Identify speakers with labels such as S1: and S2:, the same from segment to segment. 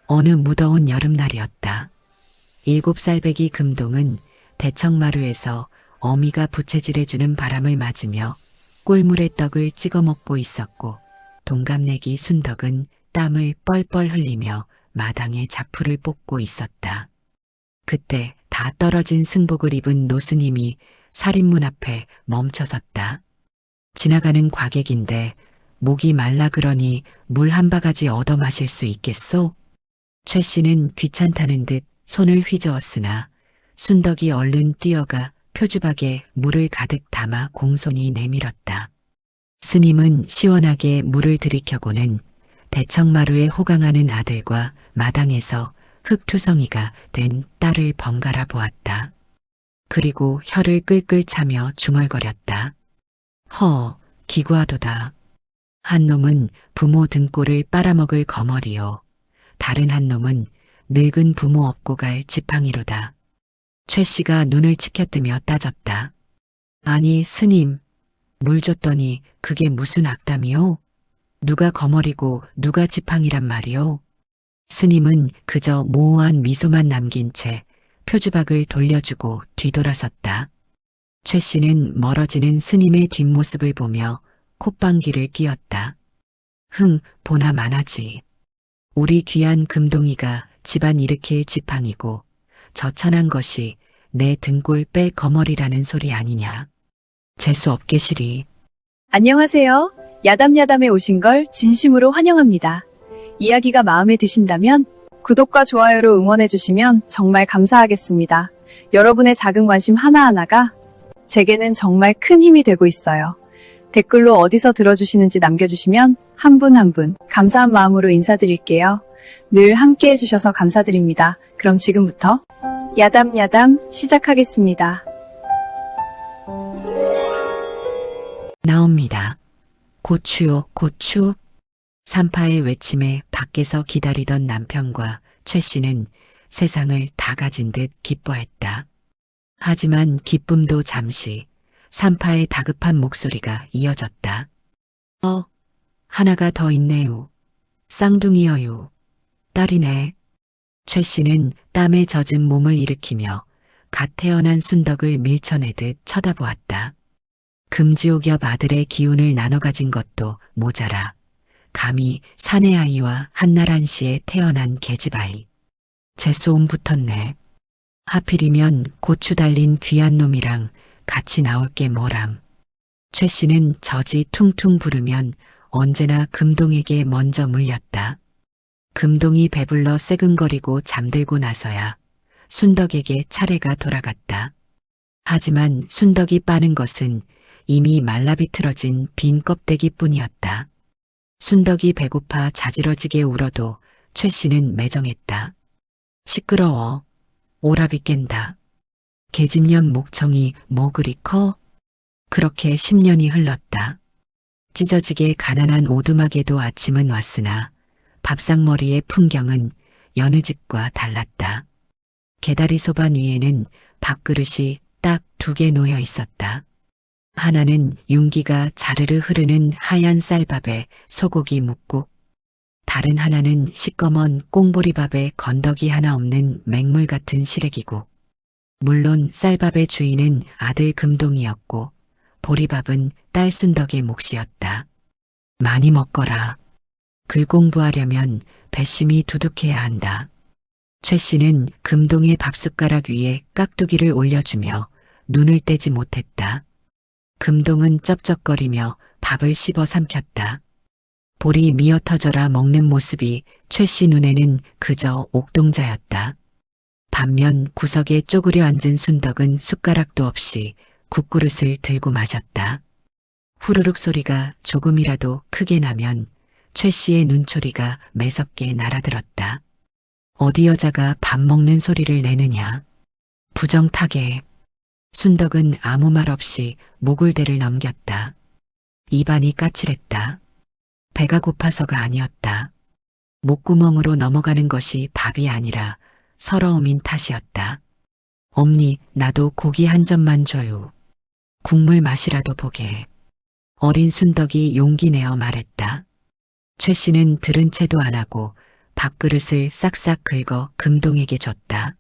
S1: 어느 무더운 여름날이었다. 7살 배기 금동은 대청마루에서 어미가 부채질해주는 바람을 맞으며 꿀물에 떡을 찍어 먹고 있었고, 동갑내기 순덕은 땀을 뻘뻘 흘리며 마당에 자풀을 뽑고 있었다. 그때 다 떨어진 승복을 입은 노스님이 살인문 앞에 멈춰섰다. 지나가는 과객인데 목이 말라 그러니 물 한 바가지 얻어 마실 수 있겠소? 최 씨는 귀찮다는 듯 손을 휘저었으나 순덕이 얼른 뛰어가 표주박에 물을 가득 담아 공손히 내밀었다. 스님은 시원하게 물을 들이켜고는 대청마루에 호강하는 아들과 마당에서 흙투성이가 된 딸을 번갈아 보았다. 그리고 혀를 끌끌 차며 중얼거렸다. 기구하도다. 한 놈은 부모 등골을 빨아먹을 거머리요. 다른 한 놈은 늙은 부모 업고 갈 지팡이로다. 최 씨가 눈을 치켜뜨며 따졌다. 아니 스님, 물 줬더니 그게 무슨 악담이요? 누가 거머리고 누가 지팡이란 말이요? 스님은 그저 모호한 미소만 남긴 채 표주박을 돌려주고 뒤돌아섰다. 최 씨는 멀어지는 스님의 뒷모습을 보며 콧방귀를 뀌었다. 보나 마나지. 우리 귀한 금동이가 집안 일으킬 지팡이고 저 천한 것이 내 등골 뺄 거머리라는 소리 아니냐. 재수 없게시리.
S2: 안녕하세요. 야담야담에 오신 걸 진심으로 환영합니다. 이야기가 마음에 드신다면 구독과 좋아요로 응원해주시면 정말 감사하겠습니다. 여러분의 작은 관심 하나하나가 제게는 정말 큰 힘이 되고 있어요. 댓글로 어디서 들어주시는지 남겨주시면 한 분 한 분 감사한 마음으로 인사드릴게요. 늘 함께 해주셔서 감사드립니다. 그럼 지금부터 야담야담 시작하겠습니다.
S1: 나옵니다. 고추요, 고추. 산파의 외침에 밖에서 기다리던 남편과 최 씨는 세상을 다 가진 듯 기뻐했다. 하지만 기쁨도 잠시 산파의 다급한 목소리가 이어졌다. 하나가 더 있네요. 쌍둥이여요. 딸이네. 최 씨는 땀에 젖은 몸을 일으키며 갓 태어난 순덕을 밀쳐내듯 쳐다보았다. 금지옥엽 아들의 기운을 나눠 가진 것도 모자라 감히 사내 아이와 한나란 씨에 태어난 계집아이. 재수옴 붙었네. 하필이면 고추 달린 귀한 놈이랑 같이 나올 게 뭐람. 최 씨는 젖이 퉁퉁 부르면 언제나 금동에게 먼저 물렸다. 금동이 배불러 새근거리고 잠들고 나서야 순덕에게 차례가 돌아갔다. 하지만 순덕이 빠는 것은 이미 말라비틀어진 빈 껍데기뿐이었다. 순덕이 배고파 자지러지게 울어도 최 씨는 매정했다. 시끄러워. 오라비 깬다. 계집년 목청이 뭐 그리 커? 그렇게 10년이 흘렀다. 찢어지게 가난한 오두막에도 아침은 왔으나 밥상머리의 풍경은 여느 집과 달랐다. 개다리 소반 위에는 밥그릇이 딱 2개 놓여 있었다. 하나는 윤기가 자르르 흐르는 하얀 쌀밥에 소고기 묵국, 다른 하나는 시꺼먼 꽁보리밥에 건더기 하나 없는 맹물 같은 시래기국. 물론 쌀밥의 주인은 아들 금동이었고 보리밥은 딸 순덕의 몫이었다. 많이 먹거라. 글 공부하려면 배심이 두둑해야 한다. 최 씨는 금동의 밥숟가락 위에 깍두기를 올려주며 눈을 떼지 못했다. 금동은 쩝쩝거리며 밥을 씹어 삼켰다. 볼이 미어터져라 먹는 모습이 최 씨 눈에는 그저 옥동자였다. 반면 구석에 쪼그려 앉은 순덕은 숟가락도 없이 국그릇을 들고 마셨다. 후루룩 소리가 조금이라도 크게 나면 최 씨의 눈초리가 매섭게 날아들었다. 어디 여자가 밥 먹는 소리를 내느냐. 부정타게. 순덕은 아무 말 없이 목을대를 넘겼다. 입안이 까칠했다. 배가 고파서가 아니었다. 목구멍으로 넘어가는 것이 밥이 아니라 서러움인 탓이었다. 엄니, 나도 고기 한 점만 줘요. 국물 맛이라도 보게. 어린 순덕이 용기 내어 말했다. 최 씨는 들은 채도 안 하고 밥그릇을 싹싹 긁어 금동에게 줬다.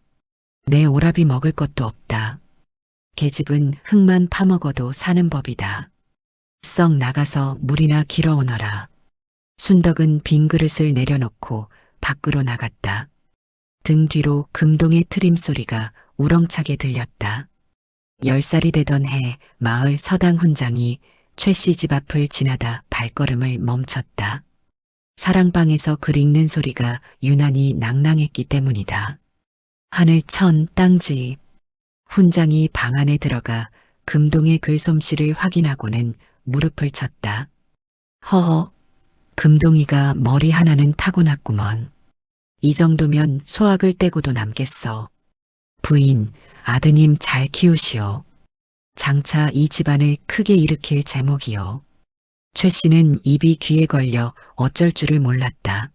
S1: 내 오라비 먹을 것도 없다. 계집은 흙만 파먹어도 사는 법이다. 썩 나가서 물이나 길어 오너라. 순덕은 빈 그릇을 내려놓고 밖으로 나갔다. 등 뒤로 금동의 트림 소리가 우렁차게 들렸다. 10살이 되던 해 마을 서당 훈장이 최 씨 집 앞을 지나다 발걸음을 멈췄다. 사랑방에서 글 읽는 소리가 유난히 낭낭했기 때문이다. 하늘 천 땅지. 훈장이 방 안에 들어가 금동의 글솜씨를 확인하고는 무릎을 쳤다. 허허, 금동이가 머리 하나는 타고났구먼. 이 정도면 소학을 떼고도 남겠어. 부인, 아드님 잘 키우시오. 장차 이 집안을 크게 일으킬 제목이요. 최 씨는 입이 귀에 걸려 어쩔 줄을 몰랐다.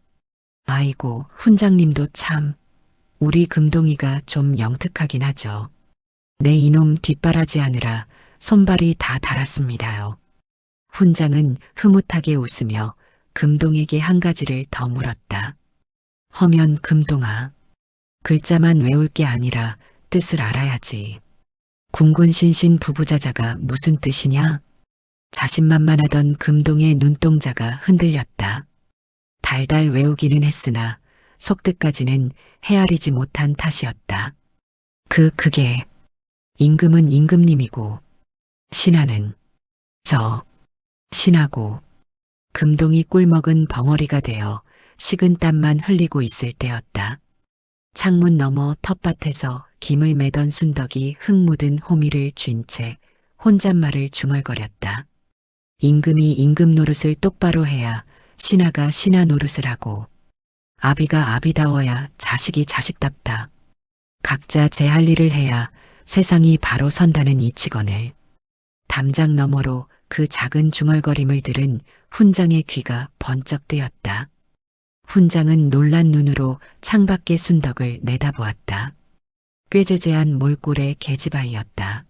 S1: 아이고, 훈장님도 참. 우리 금동이가 좀 영특하긴 하죠. 내 이놈 뒷바라지 하느라 손발이 다 닳았습니다요. 훈장은 흐뭇하게 웃으며 금동에게 한 가지를 더 물었다. 허면 금동아, 글자만 외울 게 아니라 뜻을 알아야지. 군군신신 부부자자가 무슨 뜻이냐? 자신만만하던 금동의 눈동자가 흔들렸다. 달달 외우기는 했으나 속뜻까지는 헤아리지 못한 탓이었다. 그게 임금은 임금님이고 신하는 신하고. 금동이 꿀먹은 벙어리가 되어 식은 땀만 흘리고 있을 때였다. 창문 너머 텃밭에서 김을 매던 순덕이 흙 묻은 호미를 쥔 채 혼잣말을 중얼거렸다. 임금이 임금 노릇을 똑바로 해야 신하가 신하 노릇을 하고, 아비가 아비다워야 자식이 자식답다. 각자 제 할 일을 해야 세상이 바로 선다는 이치건을. 담장 너머로 그 작은 중얼거림을 들은 훈장의 귀가 번쩍 뜨였다. 훈장은 놀란 눈으로 창밖의 순덕을 내다보았다. 꾀재재한 몰골의 계집아이였다.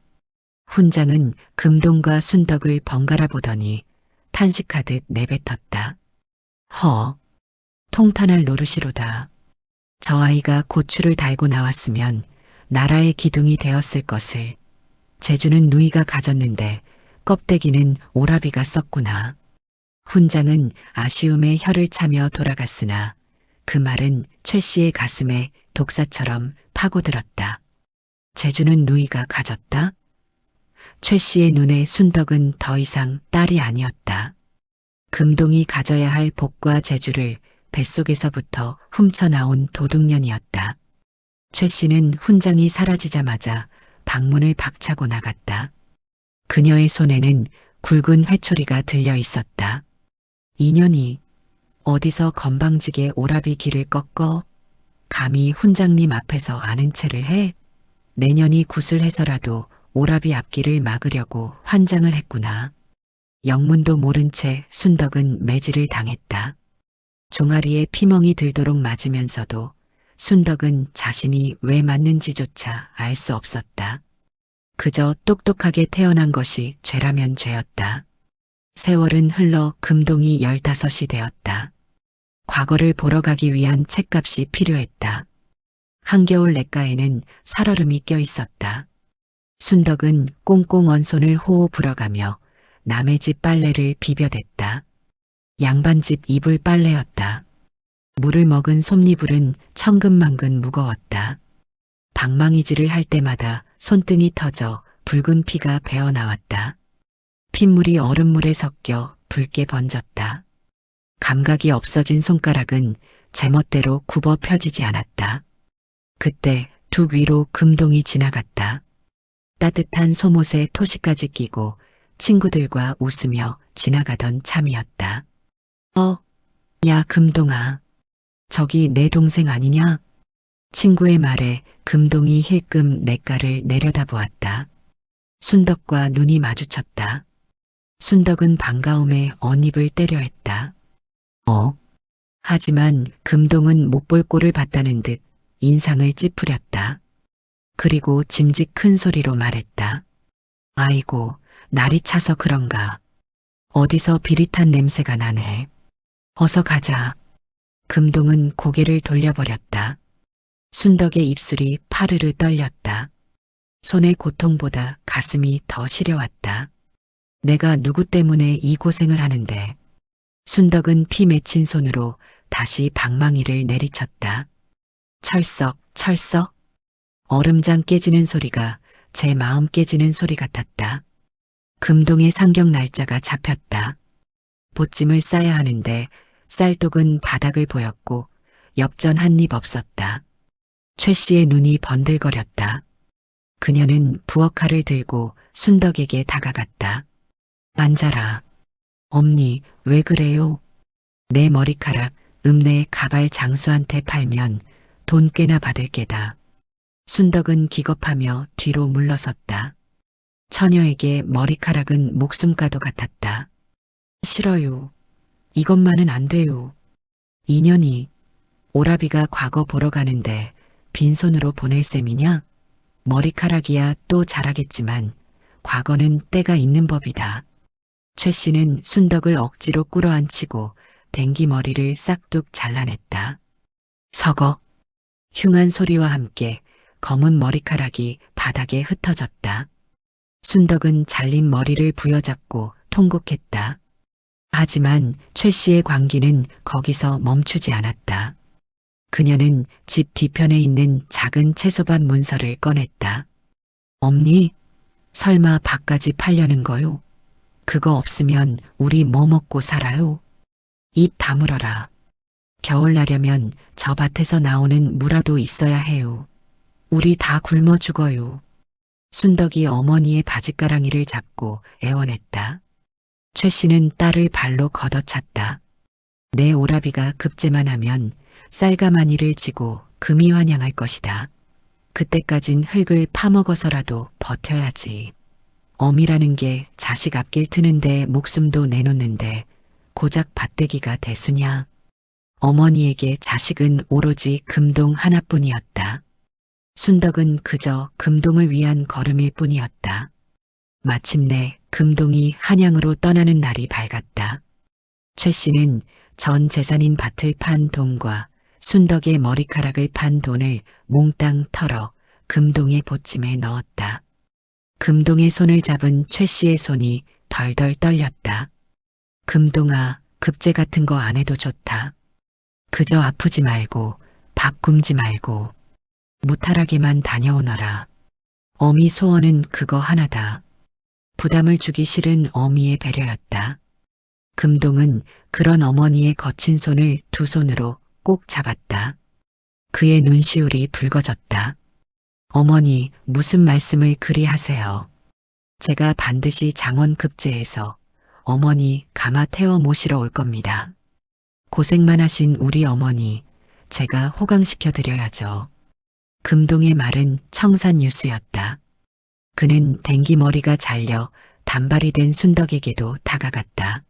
S1: 훈장은 금동과 순덕을 번갈아 보더니 탄식하듯 내뱉었다. 통탄할 노릇이로다. 저 아이가 고추를 달고 나왔으면 나라의 기둥이 되었을 것을. 제주는 누이가 가졌는데 껍데기는 오라비가 썼구나. 훈장은 아쉬움에 혀를 차며 돌아갔으나 그 말은 최 씨의 가슴에 독사처럼 파고들었다. 제주는 누이가 가졌다? 최 씨의 눈에 순덕은 더 이상 딸이 아니었다. 금동이 가져야 할 복과 재주를 뱃속에서부터 훔쳐나온 도둑년이었다. 최 씨는 훈장이 사라지자마자 방문을 박차고 나갔다. 그녀의 손에는 굵은 회초리가 들려 있었다. 인연이 어디서 건방지게 오라비 길을 꺾어? 감히 훈장님 앞에서 아는 체를 해? 내년이 구슬해서라도 오라비 앞길을 막으려고 환장을 했구나. 영문도 모른 채 순덕은 매질을 당했다. 종아리에 피멍이 들도록 맞으면서도 순덕은 자신이 왜 맞는지조차 알 수 없었다. 그저 똑똑하게 태어난 것이 죄라면 죄였다. 세월은 흘러 금동이 15이 되었다. 과거를 보러 가기 위한 책값이 필요했다. 한겨울 냇가에는 살얼음이 껴 있었다. 순덕은 꽁꽁 언 손을 호호 불어가며 남의 집 빨래를 비벼댔다. 양반집 이불 빨래였다. 물을 먹은 솜니불은 천근만근 무거웠다. 방망이질을 할 때마다 손등이 터져 붉은 피가 배어나왔다. 핏물이 얼음물에 섞여 붉게 번졌다. 감각이 없어진 손가락은 제멋대로 굽어 펴지지 않았다. 그때 두 위로 금동이 지나갔다. 따뜻한 속옷에 토시까지 끼고 친구들과 웃으며 지나가던 참이었다. 야 금동아, 저기 내 동생 아니냐? 친구의 말에 금동이 힐끔 냇가를 내려다보았다. 순덕과 눈이 마주쳤다. 순덕은 반가움에 언입을 때려 했다. 하지만 금동은 못 볼 꼴을 봤다는 듯 인상을 찌푸렸다. 그리고 짐짓 큰 소리로 말했다. 아이고, 날이 차서 그런가. 어디서 비릿한 냄새가 나네. 어서 가자. 금동은 고개를 돌려버렸다. 순덕의 입술이 파르르 떨렸다. 손의 고통보다 가슴이 더 시려왔다. 내가 누구 때문에 이 고생을 하는데. 순덕은 피 맺힌 손으로 다시 방망이를 내리쳤다. 철썩, 철썩. 얼음장 깨지는 소리가 제 마음 깨지는 소리 같았다. 금동의 상경 날짜가 잡혔다. 보찜을 싸야 하는데 쌀독은 바닥을 보였고 엽전 한 입 없었다. 최 씨의 눈이 번들거렸다. 그녀는 부엌칼을 들고 순덕에게 다가갔다. 앉아라. 엄니, 왜 그래요? 내 머리카락 읍내 가발 장수한테 팔면 돈 꽤나 받을 게다. 순덕은 기겁하며 뒤로 물러섰다. 처녀에게 머리카락은 목숨과도 같았다. 싫어요. 이것만은 안 돼요. 인연이 오라비가 과거 보러 가는데 빈손으로 보낼 셈이냐? 머리카락이야 또 자라겠지만 과거는 때가 있는 법이다. 최 씨는 순덕을 억지로 꿇어앉히고 댕기 머리를 싹둑 잘라냈다. 서거. 흉한 소리와 함께 검은 머리카락이 바닥에 흩어졌다. 순덕은 잘린 머리를 부여잡고 통곡했다. 하지만 최 씨의 광기는 거기서 멈추지 않았다. 그녀는 집 뒤편에 있는 작은 채소밭 문서를 꺼냈다. 엄니, 설마 밭까지 팔려는 거요? 그거 없으면 우리 뭐 먹고 살아요? 입 다물어라. 겨울 나려면 저 밭에서 나오는 무라도 있어야 해요. 우리 다 굶어 죽어요. 순덕이 어머니의 바짓가랑이를 잡고 애원했다. 최 씨는 딸을 발로 걷어찼다. 내 오라비가 급제만 하면 쌀가마니를 지고 금이 환영할 것이다. 그때까진 흙을 파먹어서라도 버텨야지. 어미라는 게 자식 앞길 트는데 목숨도 내놓는데 고작 밭대기가 대수냐. 어머니에게 자식은 오로지 금동 하나뿐이었다. 순덕은 그저 금동을 위한 걸음일 뿐이었다. 마침내 금동이 한양으로 떠나는 날이 밝았다. 최 씨는 전 재산인 밭을 판 돈과 순덕의 머리카락을 판 돈을 몽땅 털어 금동의 보찜에 넣었다. 금동의 손을 잡은 최 씨의 손이 덜덜 떨렸다. 금동아, 급제 같은 거 안 해도 좋다. 그저 아프지 말고 밥 굶지 말고 무탈하게만 다녀오너라. 어미 소원은 그거 하나다. 부담을 주기 싫은 어미의 배려였다. 금동은 그런 어머니의 거친 손을 두 손으로 꼭 잡았다. 그의 눈시울이 붉어졌다. 어머니, 무슨 말씀을 그리 하세요. 제가 반드시 장원급제해서 어머니 가마 태워 모시러 올 겁니다. 고생만 하신 우리 어머니, 제가 호강시켜 드려야죠. 금동의 말은 청산유수였다. 그는 댕기머리가 잘려 단발이 된 순덕에게도 다가갔다.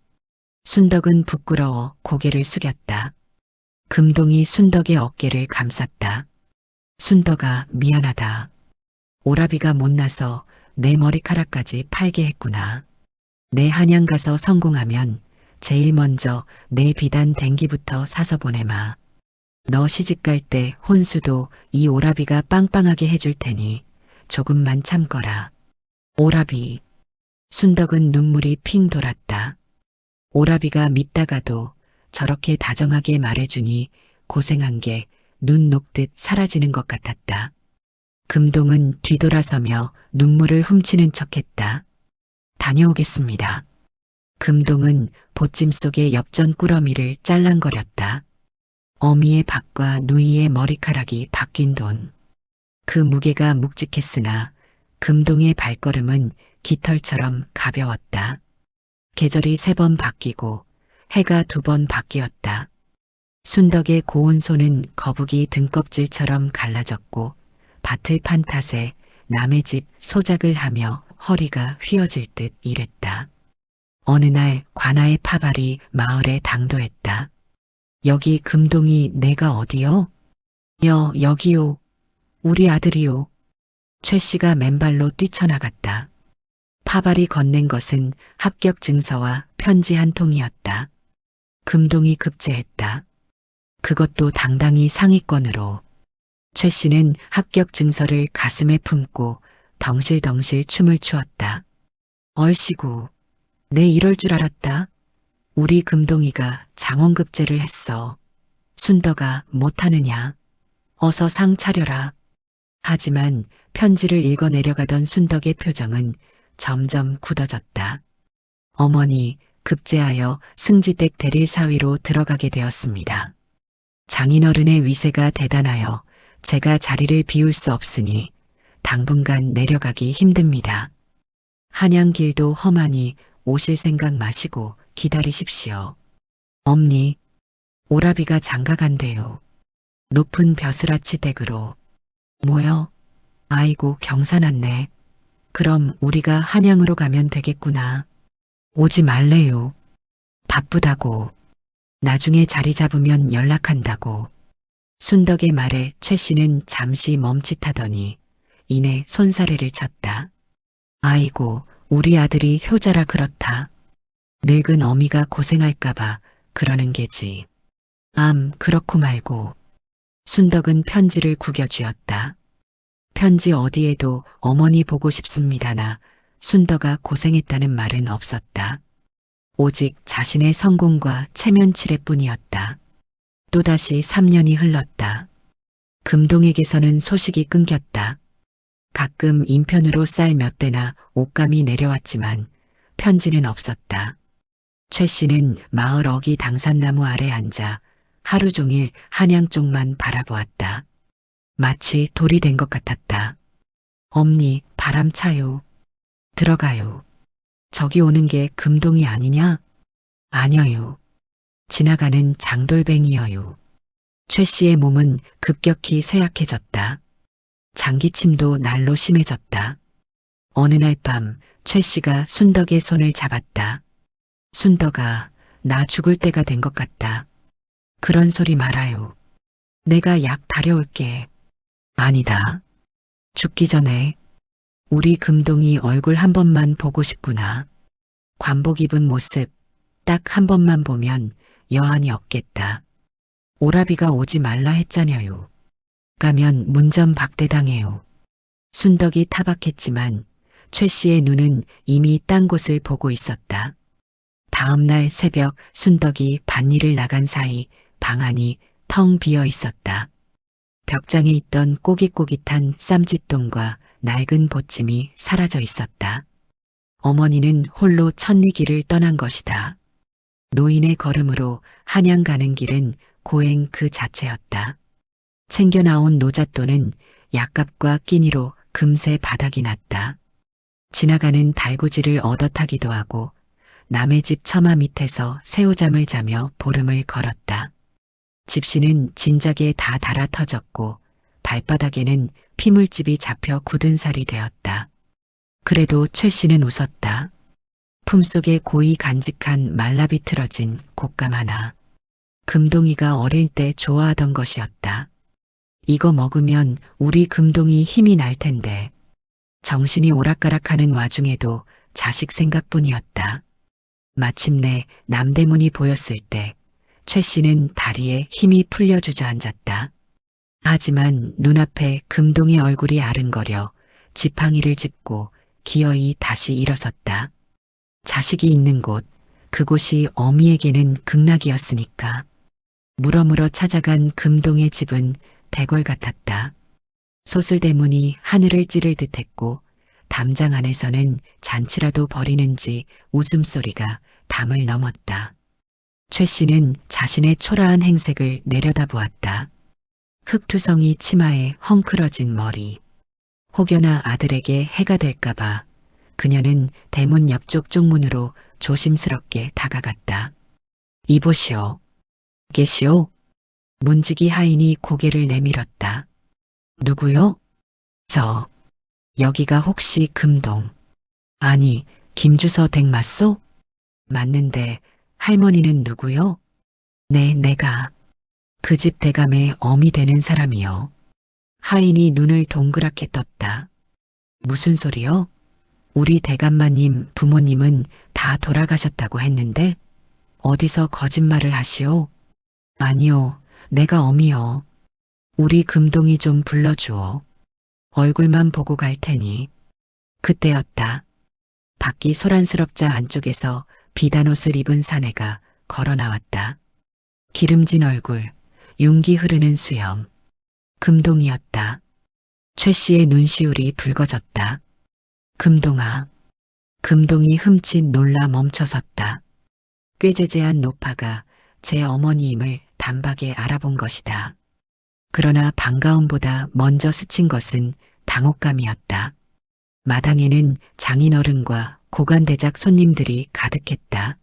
S1: 순덕은 부끄러워 고개를 숙였다. 금동이 순덕의 어깨를 감쌌다. 순덕아, 미안하다. 오라비가 못나서 내 머리카락까지 팔게 했구나. 내 한양 가서 성공하면 제일 먼저 내 비단 댕기부터 사서 보내마. 너 시집갈 때 혼수도 이 오라비가 빵빵하게 해줄 테니 조금만 참거라. 오라비. 순덕은 눈물이 핑 돌았다. 오라비가 밉다가도 저렇게 다정하게 말해주니 고생한 게 눈 녹듯 사라지는 것 같았다. 금동은 뒤돌아서며 눈물을 훔치는 척했다. 다녀오겠습니다. 금동은 보찜 속의 엽전 꾸러미를 짤랑거렸다. 어미의 밭과 누이의 머리카락이 바뀐 돈. 그 무게가 묵직했으나 금동의 발걸음은 깃털처럼 가벼웠다. 계절이 3번 바뀌고 해가 2번 바뀌었다. 순덕의 고운 손은 거북이 등껍질처럼 갈라졌고 밭을 판 탓에 남의 집 소작을 하며 허리가 휘어질 듯 일했다. 어느 날 관아의 파발이 마을에 당도했다. 여기 금동이 내가 어디요? 여기요. 우리 아들이요. 최 씨가 맨발로 뛰쳐나갔다. 파발이 건넨 것은 합격 증서와 편지 한 통이었다. 금동이 급제했다. 그것도 당당히 상위권으로. 최 씨는 합격 증서를 가슴에 품고 덩실덩실 춤을 추었다. 얼씨구, 내 이럴 줄 알았다. 우리 금동이가 장원급제를 했어. 순덕아, 못하느냐. 어서 상 차려라. 하지만 편지를 읽어 내려가던 순덕의 표정은 점점 굳어졌다. 어머니, 급제하여 승지댁 대릴 사위로 들어가게 되었습니다. 장인어른의 위세가 대단하여 제가 자리를 비울 수 없으니 당분간 내려가기 힘듭니다. 한양길도 험하니 오실 생각 마시고 기다리십시오. 엄니, 오라비가 장가간대요. 높은 벼슬아치 댁으로. 뭐요? 아이고 경사났네. 그럼 우리가 한양으로 가면 되겠구나. 오지 말래요. 바쁘다고. 나중에 자리 잡으면 연락한다고. 순덕의 말에 최 씨는 잠시 멈칫하더니 이내 손사래를 쳤다. 아이고, 우리 아들이 효자라 그렇다. 늙은 어미가 고생할까봐 그러는 게지. 그렇고 말고. 순덕은 편지를 구겨쥐었다. 편지 어디에도 어머니 보고 싶습니다나 순덕아 고생했다는 말은 없었다. 오직 자신의 성공과 체면치레뿐이었다. 또다시 3년이 흘렀다. 금동에게서는 소식이 끊겼다. 가끔 인편으로 쌀 몇 대나 옷감이 내려왔지만 편지는 없었다. 최 씨는 마을 어기 당산나무 아래 앉아 하루 종일 한양 쪽만 바라보았다. 마치 돌이 된 것 같았다. 엄니, 바람 차요. 들어가요. 저기 오는 게 금동이 아니냐? 아니요. 지나가는 장돌뱅이여요. 최 씨의 몸은 급격히 쇠약해졌다. 장기침도 날로 심해졌다. 어느 날 밤 최 씨가 순덕의 손을 잡았다. 순덕아, 나 죽을 때가 된 것 같다. 그런 소리 말아요. 내가 약 다려올게. 아니다. 죽기 전에 우리 금동이 얼굴 한 번만 보고 싶구나. 관복 입은 모습 딱 한 번만 보면 여한이 없겠다. 오라비가 오지 말라 했잖여요. 가면 문전박대당해요. 순덕이 타박했지만 최 씨의 눈은 이미 딴 곳을 보고 있었다. 다음 날 새벽 순덕이 밭일을 나간 사이 방 안이 텅 비어 있었다. 벽장에 있던 꼬깃꼬깃한 쌈짓돈과 낡은 보침이 사라져 있었다. 어머니는 홀로 천리길을 떠난 것이다. 노인의 걸음으로 한양 가는 길은 고행 그 자체였다. 챙겨 나온 노잣돈은 약값과 끼니로 금세 바닥이 났다. 지나가는 달구지를 얻어 타기도 하고 남의 집 처마 밑에서 새우잠을 자며 보름을 걸었다. 집시는 진작에 다 닳아 터졌고 발바닥에는 피물집이 잡혀 굳은 살이 되었다. 그래도 최 씨는 웃었다. 품속에 고이 간직한 말라비 틀어진 곶감 하나. 금동이가 어릴 때 좋아하던 것이었다. 이거 먹으면 우리 금동이 힘이 날 텐데. 정신이 오락가락하는 와중에도 자식 생각뿐이었다. 마침내 남대문이 보였을 때 최 씨는 다리에 힘이 풀려 주저앉았다. 하지만 눈앞에 금동의 얼굴이 아른거려 지팡이를 짚고 기어이 다시 일어섰다. 자식이 있는 곳, 그곳이 어미에게는 극락이었으니까. 물어물어 찾아간 금동의 집은 대궐 같았다. 소슬대문이 하늘을 찌를 듯했고 담장 안에서는 잔치라도 벌이는지 웃음소리가 담을 넘었다. 최 씨는 자신의 초라한 행색을 내려다보았다. 흑투성이 치마에 헝클어진 머리. 혹여나 아들에게 해가 될까봐 그녀는 대문 옆쪽 쪽문으로 조심스럽게 다가갔다. 이보시오. 계시오? 문지기 하인이 고개를 내밀었다. 누구요? 저. 여기가 혹시 금동. 아니, 김주서 댁 맞소? 맞는데 할머니는 누구요? 네, 내가. 그 집 대감의 어미 되는 사람이요. 하인이 눈을 동그랗게 떴다. 무슨 소리요? 우리 대감마님 부모님은 다 돌아가셨다고 했는데 어디서 거짓말을 하시오? 아니요, 내가 어미여. 우리 금동이 좀 불러주오. 얼굴만 보고 갈 테니. 그때였다. 밖이 소란스럽자 안쪽에서 비단 옷을 입은 사내가 걸어 나왔다. 기름진 얼굴, 윤기 흐르는 수염. 금동이었다. 최 씨의 눈시울이 붉어졌다. 금동아. 금동이 흠칫 놀라 멈춰섰다. 꾀죄죄한 노파가 제 어머니임을 단박에 알아본 것이다. 그러나 반가움보다 먼저 스친 것은 당혹감이었다. 마당에는 장인어른과 고관대작 손님들이 가득했다.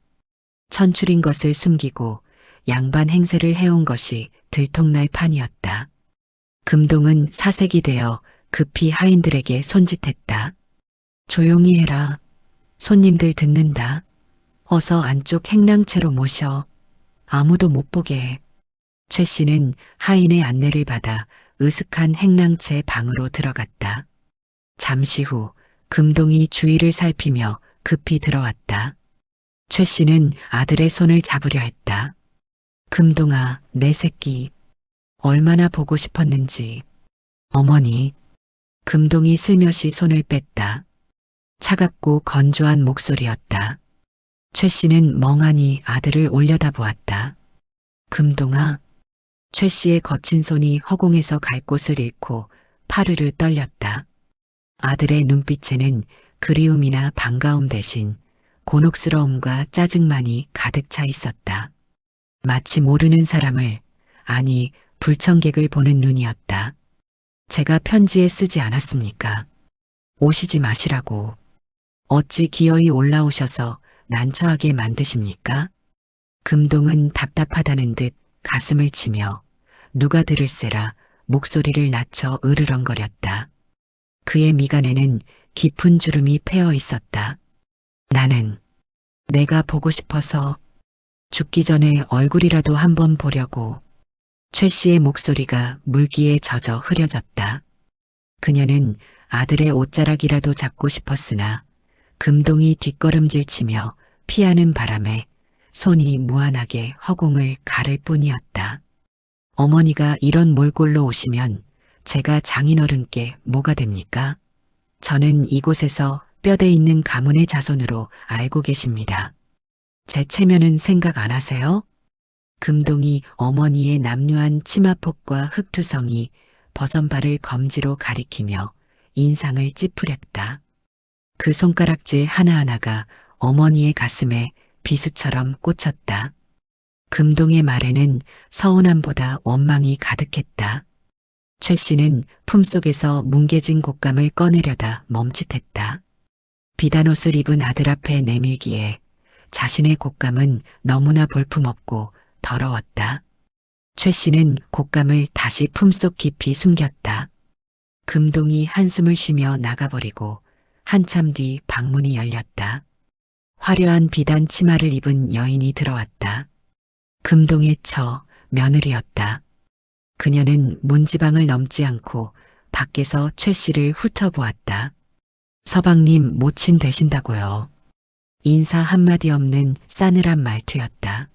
S1: 천출인 것을 숨기고 양반 행세를 해온 것이 들통날 판이었다. 금동은 사색이 되어 급히 하인들에게 손짓했다. 조용히 해라. 손님들 듣는다. 어서 안쪽 행랑채로 모셔. 아무도 못 보게 해. 최 씨는 하인의 안내를 받아 으슥한 행랑채 방으로 들어갔다. 잠시 후 금동이 주위를 살피며 급히 들어왔다. 최 씨는 아들의 손을 잡으려 했다. 금동아, 내 새끼. 얼마나 보고 싶었는지. 어머니. 금동이 슬며시 손을 뺐다. 차갑고 건조한 목소리였다. 최 씨는 멍하니 아들을 올려다보았다. 금동아. 최 씨의 거친 손이 허공에서 갈 곳을 잃고 파르르 떨렸다. 아들의 눈빛에는 그리움이나 반가움 대신 곤혹스러움과 짜증만이 가득 차 있었다. 마치 모르는 사람을, 아니 불청객을 보는 눈이었다. 제가 편지에 쓰지 않았습니까? 오시지 마시라고. 어찌 기어이 올라오셔서 난처하게 만드십니까? 금동은 답답하다는 듯 가슴을 치며 누가 들을세라 목소리를 낮춰 으르렁거렸다. 그의 미간에는 깊은 주름이 패어 있었다. 나는 내가 보고 싶어서 죽기 전에 얼굴이라도 한번 보려고. 최 씨의 목소리가 물기에 젖어 흐려졌다. 그녀는 아들의 옷자락이라도 잡고 싶었으나 금동이 뒷걸음질 치며 피하는 바람에 손이 무한하게 허공을 가를 뿐이었다. 어머니가 이런 몰골로 오시면 제가 장인어른께 뭐가 됩니까? 저는 이곳에서 뼈대 있는 가문의 자손으로 알고 계십니다. 제 체면은 생각 안 하세요? 금동이 어머니의 남루한 치마폭과 흙투성이 버선발을 검지로 가리키며 인상을 찌푸렸다. 그 손가락질 하나하나가 어머니의 가슴에 비수처럼 꽂혔다. 금동의 말에는 서운함보다 원망이 가득했다. 최 씨는 품속에서 뭉개진 곶감을 꺼내려다 멈칫했다. 비단옷을 입은 아들 앞에 내밀기에 자신의 곶감은 너무나 볼품없고 더러웠다. 최 씨는 곶감을 다시 품속 깊이 숨겼다. 금동이 한숨을 쉬며 나가버리고 한참 뒤 방문이 열렸다. 화려한 비단 치마를 입은 여인이 들어왔다. 금동의 처 며느리였다. 그녀는 문지방을 넘지 않고 밖에서 최 씨를 훑어보았다. 서방님 모친 되신다고요. 인사 한마디 없는 싸늘한 말투였다.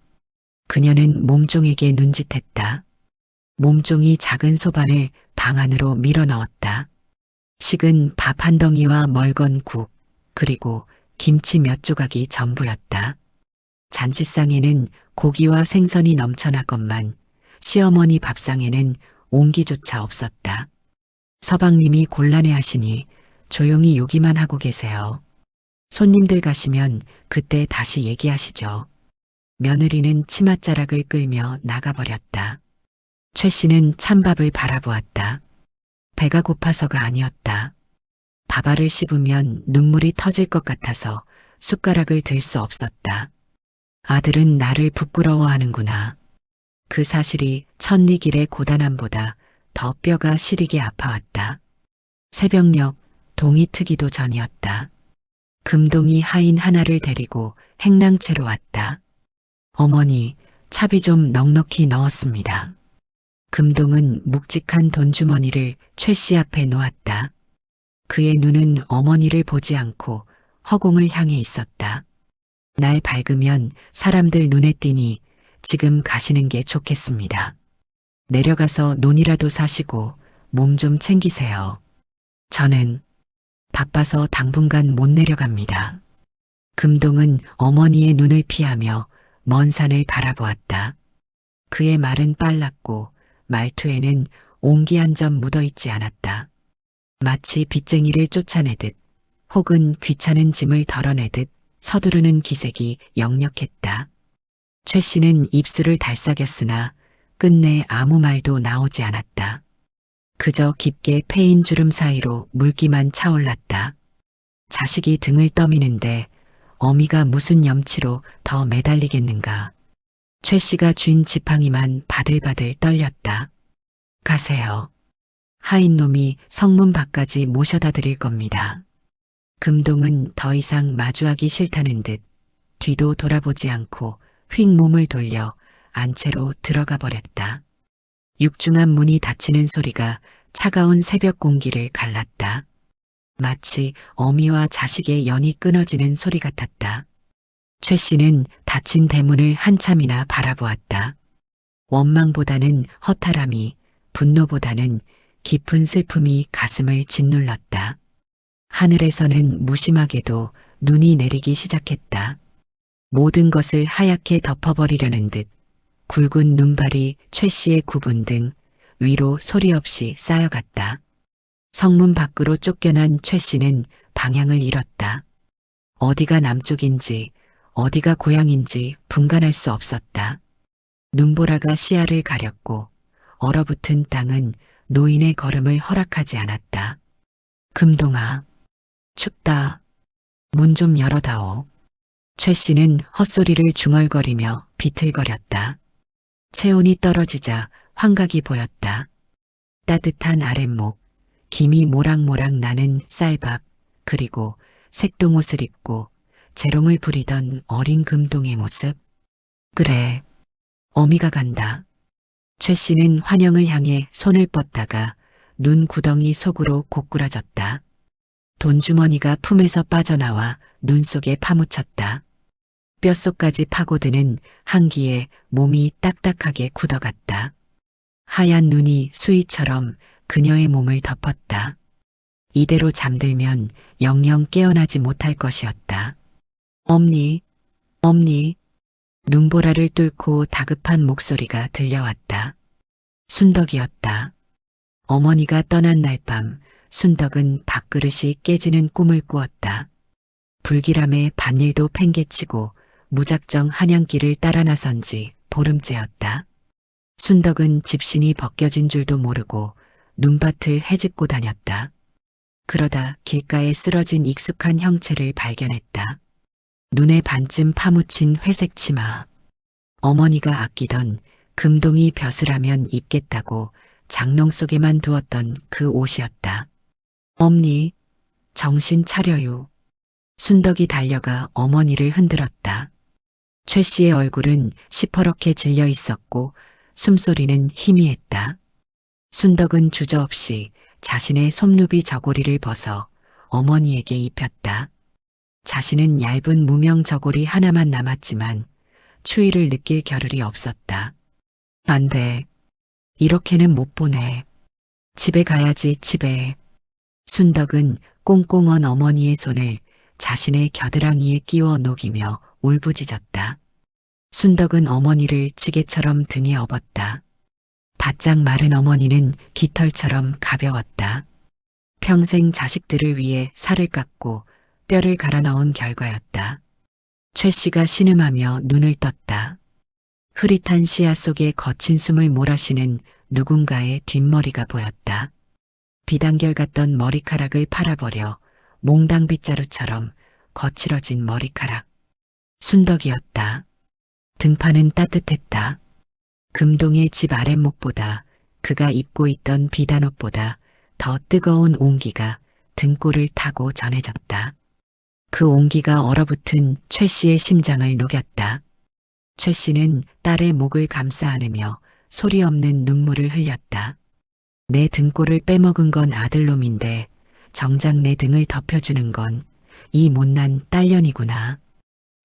S1: 그녀는 몸종에게 눈짓했다. 몸종이 작은 소반을 방 안으로 밀어 넣었다. 식은 밥 한 덩이와 멀건 국, 그리고 김치 몇 조각이 전부였다. 잔치상에는 고기와 생선이 넘쳐나건만 시어머니 밥상에는 온기조차 없었다. 서방님이 곤란해하시니 조용히 요기만 하고 계세요. 손님들 가시면 그때 다시 얘기하시죠. 며느리는 치맛자락을 끌며 나가버렸다. 최 씨는 찬밥을 바라보았다. 배가 고파서가 아니었다. 밥알을 씹으면 눈물이 터질 것 같아서 숟가락을 들 수 없었다. 아들은 나를 부끄러워하는구나. 그 사실이 천리길의 고단함보다 더 뼈가 시리게 아파왔다. 새벽녘 동이 트기도 전이었다. 금동이 하인 하나를 데리고 행랑채로 왔다. 어머니, 차비 좀 넉넉히 넣었습니다. 금동은 묵직한 돈주머니를 최 씨 앞에 놓았다. 그의 눈은 어머니를 보지 않고 허공을 향해 있었다. 날 밝으면 사람들 눈에 띄니 지금 가시는 게 좋겠습니다. 내려가서 논이라도 사시고 몸 좀 챙기세요. 저는 바빠서 당분간 못 내려갑니다. 금동은 어머니의 눈을 피하며 먼 산을 바라보았다. 그의 말은 빨랐고 말투에는 온기 한 점 묻어있지 않았다. 마치 빚쟁이를 쫓아내듯 혹은 귀찮은 짐을 덜어내듯 서두르는 기색이 역력했다. 최 씨는 입술을 달싹였으나 끝내 아무 말도 나오지 않았다. 그저 깊게 패인 주름 사이로 물기만 차올랐다. 자식이 등을 떠미는데 어미가 무슨 염치로 더 매달리겠는가. 최 씨가 쥔 지팡이만 바들바들 떨렸다. 가세요. 하인 놈이 성문 밖까지 모셔다 드릴 겁니다. 금동은 더 이상 마주하기 싫다는 듯 뒤도 돌아보지 않고 휙 몸을 돌려 안채로 들어가 버렸다. 육중한 문이 닫히는 소리가 차가운 새벽 공기를 갈랐다. 마치 어미와 자식의 연이 끊어지는 소리 같았다. 최 씨는 닫힌 대문을 한참이나 바라보았다. 원망보다는 허탈함이, 분노보다는 깊은 슬픔이 가슴을 짓눌렀다. 하늘에서는 무심하게도 눈이 내리기 시작했다. 모든 것을 하얗게 덮어버리려는 듯 굵은 눈발이 최 씨의 구분 등 위로 소리 없이 쌓여갔다. 성문 밖으로 쫓겨난 최 씨는 방향을 잃었다. 어디가 남쪽인지 어디가 고향인지 분간할 수 없었다. 눈보라가 시야를 가렸고 얼어붙은 땅은 노인의 걸음을 허락하지 않았다. 금동아, 춥다. 문 좀 열어다오. 최 씨는 헛소리를 중얼거리며 비틀거렸다. 체온이 떨어지자 환각이 보였다. 따뜻한 아랫목, 김이 모락모락 나는 쌀밥, 그리고 색동옷을 입고 재롱을 부리던 어린 금동의 모습. 그래, 어미가 간다. 최 씨는 환영을 향해 손을 뻗다가 눈 구덩이 속으로 고꾸라졌다. 돈주머니가 품에서 빠져나와 눈 속에 파묻혔다. 뼛속까지 파고드는 한기에 몸이 딱딱하게 굳어갔다. 하얀 눈이 수위처럼 그녀의 몸을 덮었다. 이대로 잠들면 영영 깨어나지 못할 것이었다. 엄니, 엄니. 눈보라를 뚫고 다급한 목소리가 들려왔다. 순덕이었다. 어머니가 떠난 날 밤 순덕은 밥그릇이 깨지는 꿈을 꾸었다. 불길함에 밭일도 팽개치고 무작정 한양길을 따라 나선 지 보름째였다. 순덕은 집신이 벗겨진 줄도 모르고 눈밭을 헤집고 다녔다. 그러다 길가에 쓰러진 익숙한 형체를 발견했다. 눈에 반쯤 파묻힌 회색 치마. 어머니가 아끼던 금동이 벼슬하면 입겠다고 장롱 속에만 두었던 그 옷이었다. 엄니, 정신 차려요. 순덕이 달려가 어머니를 흔들었다. 최 씨의 얼굴은 시퍼렇게 질려 있었고 숨소리는 희미했다. 순덕은 주저없이 자신의 솜루비 저고리를 벗어 어머니에게 입혔다. 자신은 얇은 무명 저고리 하나만 남았지만 추위를 느낄 겨를이 없었다. 안 돼. 이렇게는 못 보내. 집에 가야지, 집에. 순덕은 꽁꽁 언 어머니의 손을 자신의 겨드랑이에 끼워 녹이며 울부짖었다. 순덕은 어머니를 지게처럼 등에 업었다. 바짝 마른 어머니는 깃털처럼 가벼웠다. 평생 자식들을 위해 살을 깎고 뼈를 갈아 넣은 결과였다. 최 씨가 신음하며 눈을 떴다. 흐릿한 시야 속에 거친 숨을 몰아쉬는 누군가의 뒷머리가 보였다. 비단결 같던 머리카락을 팔아버려 몽당 빗자루처럼 거칠어진 머리카락. 순덕이었다. 등판은 따뜻했다. 금동의 집 아랫목보다 그가 입고 있던 비단옷보다 더 뜨거운 온기가 등골을 타고 전해졌다. 그 온기가 얼어붙은 최 씨의 심장을 녹였다. 최 씨는 딸의 목을 감싸 안으며 소리 없는 눈물을 흘렸다. 내 등골을 빼먹은 건 아들놈인데 정작 내 등을 덮여주는 건 이 못난 딸년이구나.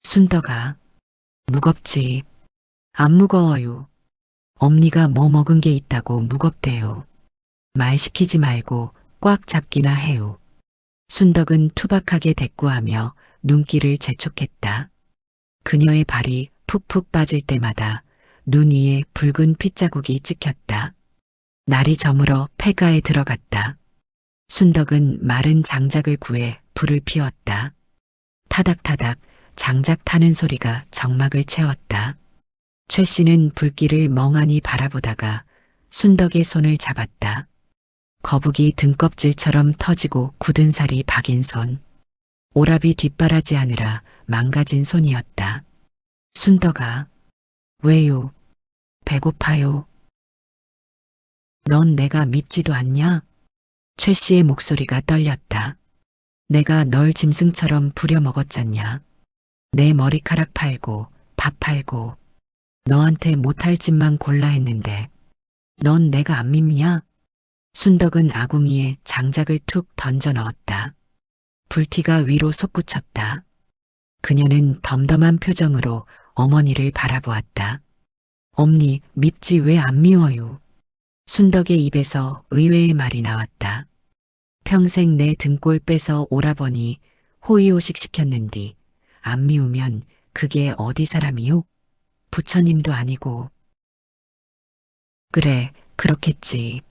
S1: 순덕아, 무겁지. 안 무거워요. 엄니가 뭐 먹은 게 있다고 무겁대요. 말 시키지 말고 꽉 잡기나 해요. 순덕은 투박하게 대꾸하며 눈길을 재촉했다. 그녀의 발이 푹푹 빠질 때마다 눈 위에 붉은 핏자국이 찍혔다. 날이 저물어 폐가에 들어갔다. 순덕은 마른 장작을 구해 불을 피웠다. 타닥타닥 장작 타는 소리가 정막을 채웠다. 최 씨는 불길을 멍하니 바라보다가 순덕의 손을 잡았다. 거북이 등껍질처럼 터지고 굳은 살이 박인 손. 오라비 뒷바라지 하느라 망가진 손이었다. 순덕아, 왜요? 배고파요. 넌 내가 밉지도 않냐? 최 씨의 목소리가 떨렸다. 내가 널 짐승처럼 부려먹었잖냐. 내 머리카락 팔고 밥 팔고 너한테 못할 짓만 골라 했는데 넌 내가 안 밉냐? 순덕은 아궁이에 장작을 툭 던져 넣었다. 불티가 위로 솟구쳤다. 그녀는 덤덤한 표정으로 어머니를 바라보았다. 엄니, 밉지 왜 안 미워요? 순덕의 입에서 의외의 말이 나왔다. 평생 내 등골 빼서 오라버니 호의호식 시켰는디 안 미우면 그게 어디 사람이요? 부처님도 아니고. 그래, 그렇겠지.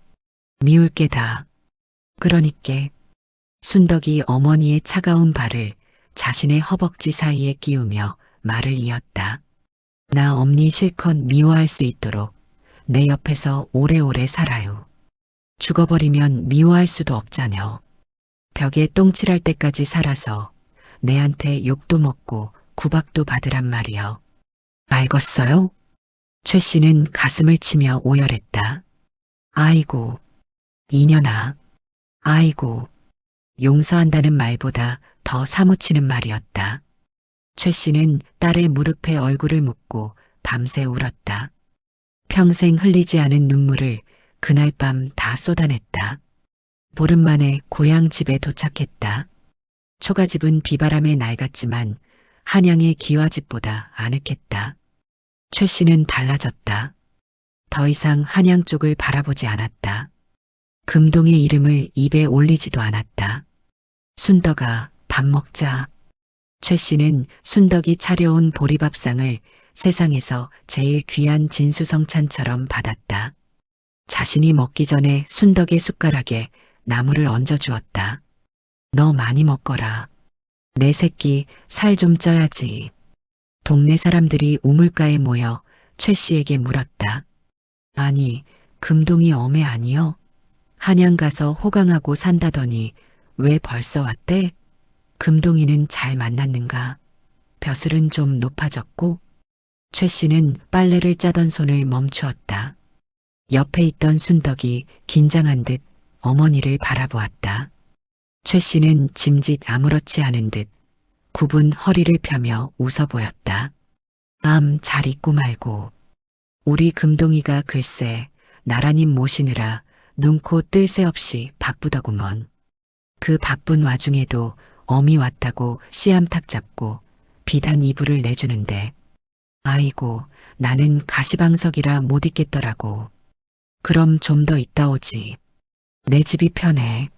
S1: 미울 게다. 그러니께 순덕이 어머니의 차가운 발을 자신의 허벅지 사이에 끼우며 말을 이었다. 나 엄니 실컷 미워할 수 있도록 내 옆에서 오래오래 살아요. 죽어버리면 미워할 수도 없자녀. 벽에 똥칠할 때까지 살아서 내한테 욕도 먹고 구박도 받으란 말이여. 알겠어요? 최 씨는 가슴을 치며 오열했다. 아이고, 이년아. 아이고. 용서한다는 말보다 더 사무치는 말이었다. 최 씨는 딸의 무릎에 얼굴을 묻고 밤새 울었다. 평생 흘리지 않은 눈물을 그날 밤 다 쏟아냈다. 보름 만에 고향 집에 도착했다. 초가집은 비바람에 낡았지만 한양의 기와집보다 아늑했다. 최 씨는 달라졌다. 더 이상 한양 쪽을 바라보지 않았다. 금동의 이름을 입에 올리지도 않았다. 순덕아, 밥 먹자. 최 씨는 순덕이 차려온 보리밥상을 세상에서 제일 귀한 진수성찬처럼 받았다. 자신이 먹기 전에 순덕의 숟가락에 나물을 얹어 주었다. 너 많이 먹거라. 내 새끼 살 좀 쪄야지. 동네 사람들이 우물가에 모여 최 씨에게 물었다. 아니, 금동이 어메 아니여? 한양 가서 호강하고 산다더니 왜 벌써 왔대? 금동이는 잘 만났는가? 벼슬은 좀 높아졌고? 최 씨는 빨래를 짜던 손을 멈추었다. 옆에 있던 순덕이 긴장한 듯 어머니를 바라보았다. 최 씨는 짐짓 아무렇지 않은 듯 굽은 허리를 펴며 웃어 보였다. 잘 있고 말고. 우리 금동이가 글쎄 나라님 모시느라 눈코 뜰 새 없이 바쁘더구먼. 그 바쁜 와중에도 어미 왔다고 씨암탉 잡고 비단 이불을 내주는데 아이고 나는 가시방석이라 못 있겠더라고. 그럼 좀 더 있다 오지. 내 집이 편해.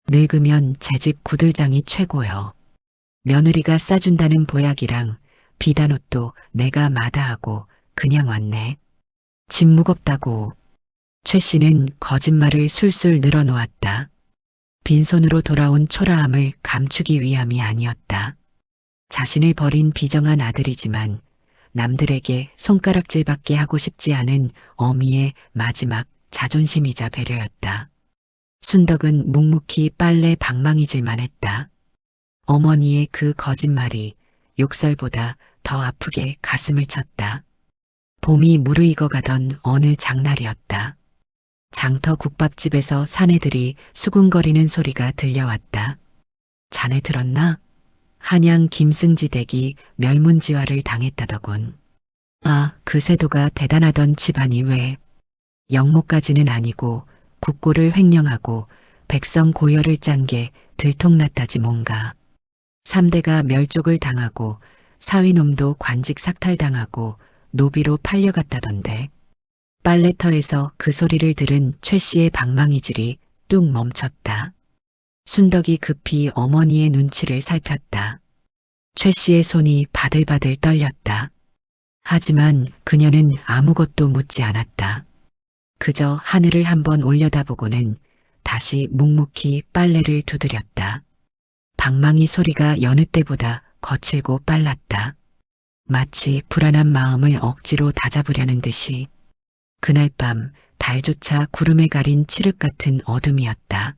S1: 늙으면 제 집 구들장이 최고여. 며느리가 싸준다는 보약이랑 비단옷도 내가 마다하고 그냥 왔네. 짐 무겁다고. 최 씨는 거짓말을 술술 늘어놓았다. 빈손으로 돌아온 초라함을 감추기 위함이 아니었다. 자신을 버린 비정한 아들이지만 남들에게 손가락질밖에 하고 싶지 않은 어미의 마지막 자존심이자 배려였다. 순덕은 묵묵히 빨래 방망이질만 했다. 어머니의 그 거짓말이 욕설보다 더 아프게 가슴을 쳤다. 봄이 무르익어가던 어느 장날이었다. 장터 국밥집에서 사내들이 수군거리는 소리가 들려왔다. 자네 들었나? 한양 김승지 댁이 멸문지화를 당했다더군. 아, 그 세도가 대단하던 집안이 왜 영모까지는 아니고 국고를 횡령하고 백성 고열을 짠 게 들통났다지 뭔가. 3대가 멸족을 당하고 사위놈도 관직 삭탈당하고 노비로 팔려갔다던데. 빨래터에서 그 소리를 들은 최 씨의 방망이질이 뚝 멈췄다. 순덕이 급히 어머니의 눈치를 살폈다. 최 씨의 손이 바들바들 떨렸다. 하지만 그녀는 아무것도 묻지 않았다. 그저 하늘을 한번 올려다보고는 다시 묵묵히 빨래를 두드렸다. 방망이 소리가 여느 때보다 거칠고 빨랐다. 마치 불안한 마음을 억지로 다잡으려는 듯이. 그날 밤 달조차 구름에 가린 칠흑 같은 어둠이었다.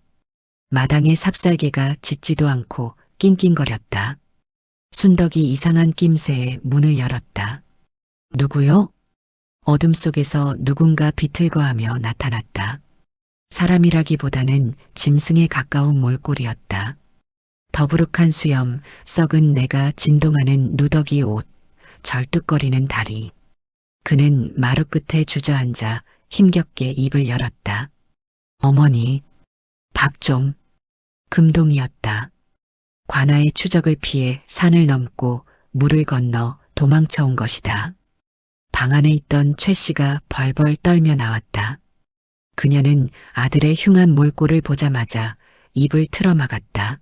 S1: 마당에 삽살개가 짖지도 않고 낑낑거렸다. 순덕이 이상한 낌새에 문을 열었다. 누구요? 어둠 속에서 누군가 비틀거하며 나타났다. 사람이라기보다는 짐승에 가까운 몰골이었다. 더부룩한 수염, 썩은 내가 진동하는 누더기 옷, 절뚝거리는 다리. 그는 마루 끝에 주저앉아 힘겹게 입을 열었다. 어머니, 밥 좀. 금동이었다. 관아의 추적을 피해 산을 넘고 물을 건너 도망쳐 온 것이다. 방 안에 있던 최 씨가 벌벌 떨며 나왔다. 그녀는 아들의 흉한 몰골을 보자마자 입을 틀어막았다.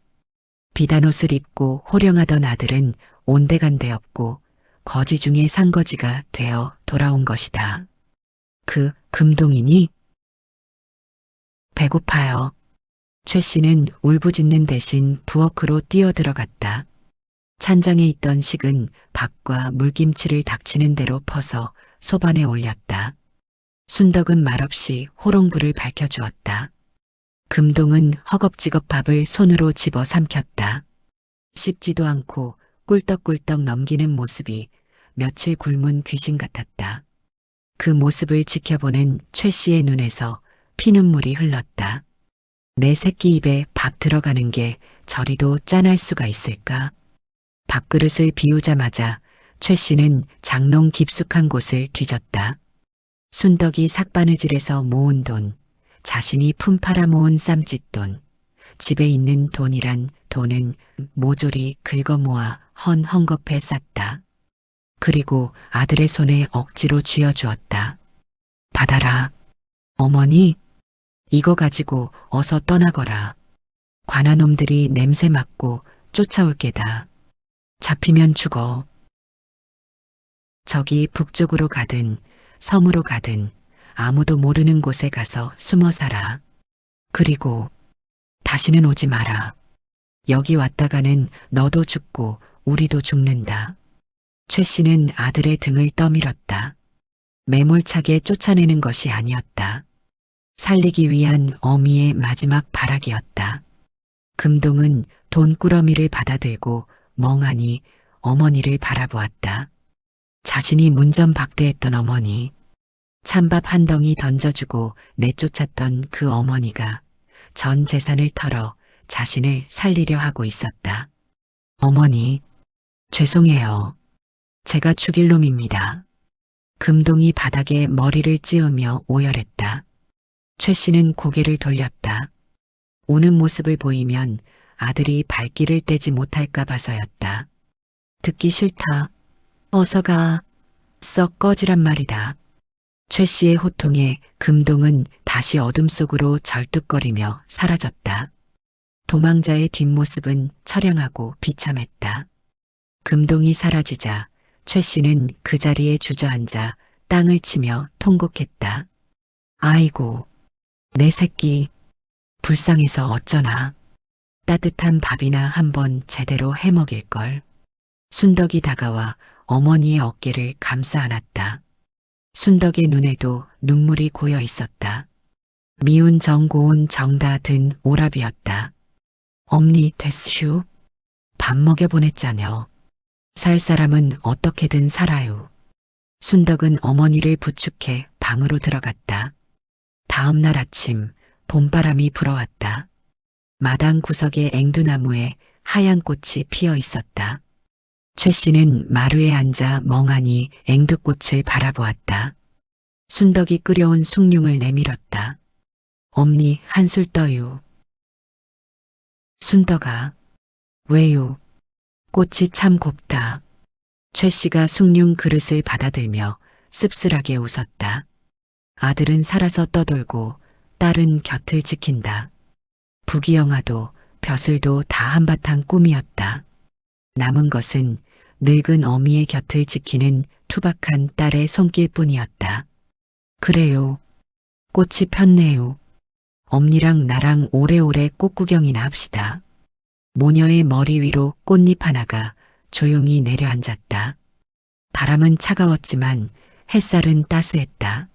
S1: 비단옷을 입고 호령하던 아들은 온데간데 없고 거지 중에 상거지가 되어 돌아온 것이다. 그 금동이니? 배고파요. 최 씨는 울부짖는 대신 부엌으로 뛰어들어갔다. 찬장에 있던 식은 밥과 물김치를 닥치는 대로 퍼서 소반에 올렸다. 순덕은 말없이 호롱불을 밝혀주었다. 금동은 허겁지겁 밥을 손으로 집어 삼켰다. 씹지도 않고 꿀떡꿀떡 넘기는 모습이 며칠 굶은 귀신 같았다. 그 모습을 지켜보는 최 씨의 눈에서 피눈물이 흘렀다. 내 새끼 입에 밥 들어가는 게 저리도 짠할 수가 있을까? 밥그릇을 비우자마자 최 씨는 장롱 깊숙한 곳을 뒤졌다. 순덕이 삭바느질에서 모은 돈, 자신이 품팔아 모은 쌈짓돈, 집에 있는 돈이란 돈은 모조리 긁어모아 헝겊에 쌌다. 그리고 아들의 손에 억지로 쥐어주었다. 받아라. 어머니, 이거 가지고 어서 떠나거라. 관아놈들이 냄새 맡고 쫓아올 게다. 잡히면 죽어. 저기 북쪽으로 가든 섬으로 가든 아무도 모르는 곳에 가서 숨어 살아. 그리고 다시는 오지 마라. 여기 왔다가는 너도 죽고 우리도 죽는다. 최 씨는 아들의 등을 떠밀었다. 매몰차게 쫓아내는 것이 아니었다. 살리기 위한 어미의 마지막 발악이었다. 금동은 돈꾸러미를 받아들고 멍하니 어머니를 바라보았다. 자신이 문전박대했던 어머니, 찬밥 한 덩이 던져주고 내쫓았던 그 어머니가 전 재산을 털어 자신을 살리려 하고 있었다. 어머니, 죄송해요. 제가 죽일 놈입니다. 금동이 바닥에 머리를 찌으며 오열했다. 최 씨는 고개를 돌렸다. 우는 모습을 보이면 아들이 발길을 떼지 못할까 봐서였다. 듣기 싫다. 어서 가. 썩 꺼지란 말이다. 최 씨의 호통에 금동은 다시 어둠 속으로 절뚝거리며 사라졌다. 도망자의 뒷모습은 처량하고 비참했다. 금동이 사라지자 최 씨는 그 자리에 주저앉아 땅을 치며 통곡했다. 아이고, 내 새끼, 불쌍해서 어쩌나. 따뜻한 밥이나 한번 제대로 해먹일걸. 순덕이 다가와 어머니의 어깨를 감싸 안았다. 순덕의 눈에도 눈물이 고여 있었다. 미운 정고운 정다 든 오랍이었다. 엄니 됐슈. 밥 먹여 보냈자녀. 살 사람은 어떻게든 살아요. 순덕은 어머니를 부축해 방으로 들어갔다. 다음 날 아침 봄바람이 불어왔다. 마당 구석의 앵두나무에 하얀 꽃이 피어 있었다. 최 씨는 마루에 앉아 멍하니 앵두꽃을 바라보았다. 순덕이 끓여온 숭늉을 내밀었다. 엄니 한술 떠유. 순덕아, 왜요? 꽃이 참 곱다. 최 씨가 숭늉 그릇을 받아들며 씁쓸하게 웃었다. 아들은 살아서 떠돌고 딸은 곁을 지킨다. 부귀영화도 벼슬도 다 한바탕 꿈이었다. 남은 것은 늙은 어미의 곁을 지키는 투박한 딸의 손길뿐이었다. 그래요. 꽃이 폈네요. 엄니랑 나랑 오래오래 꽃구경이나 합시다. 모녀의 머리 위로 꽃잎 하나가 조용히 내려앉았다. 바람은 차가웠지만 햇살은 따스했다.